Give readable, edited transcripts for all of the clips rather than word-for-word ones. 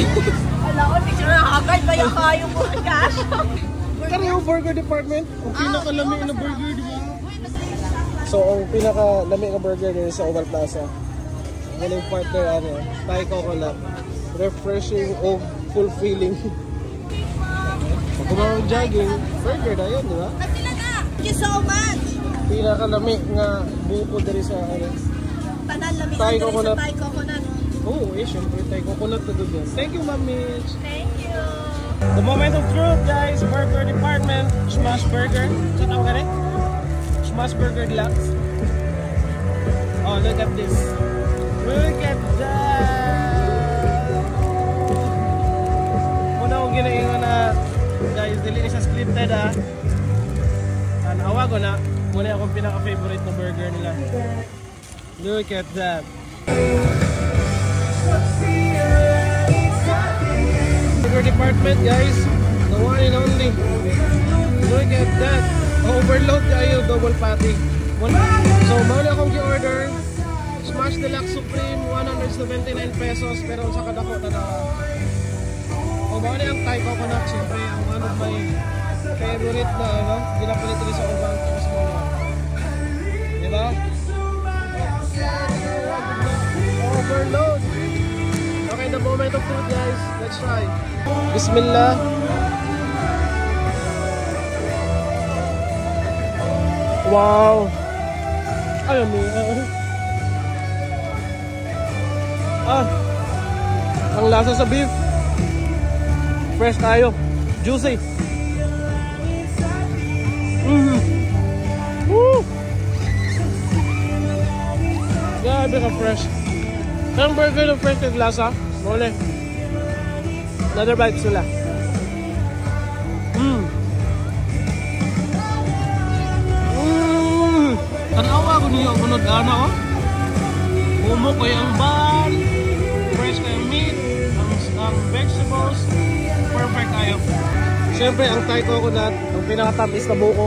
Alam ko, di siya nakakay. Kaya kayo mo cash. Kaya yung burger department, ang pinakalamig na burger, di ba? So, ang pinakalamig na burger din sa Oval Plaza. Yan yung partner, Thai coconut. Refreshing o fulfilling. Pag kumawang jogging, burger na yun, di ba? Thank you so much! Pinakalamig nga buko dari sa Tanan lamig Thai sa coconut. Thai coconut. Oo, syempre Thai coconut na doon. Thank you, Ma'am Mitch. Thank you! The moment of truth, guys. Burger department. Smash Burger. Saan ako ganit? Smash Burger Deluxe. Oh, look at this. Look at that. Muna akong ginaingon na, guys, dili isa scripted Awa ko na. Muna akong pinaka-favorite na burger nila. Look at that. Burger department, guys. The one and only. Look at that. Overload kayo, double patty. So, muna akong gi-order. Smash Deluxe Supreme, 179 pesos. Pero sa kadako na na. O, muna ang Thai coconut. Siyempre, ang one of my favorite na, ginapalit rin sa ubang. Diba? Overload. Okay, the moment of truth, guys. Let's try. Bismillah. Wow. Alam mo. Ang lasa sa beef. Fresh tayo. Juicy. Woo! Grabe ka fresh. Ang burger ng fresh ng lasa. Mole. Another bite sila. Tanawa ko niyo kunod ana Umo ko yung bun, fresh kayong meat, ang vegetables, perfect kayo. Siyempre ang Thai coconut, ang pinaka-tamis na buko.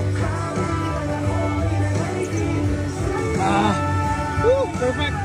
Perfect.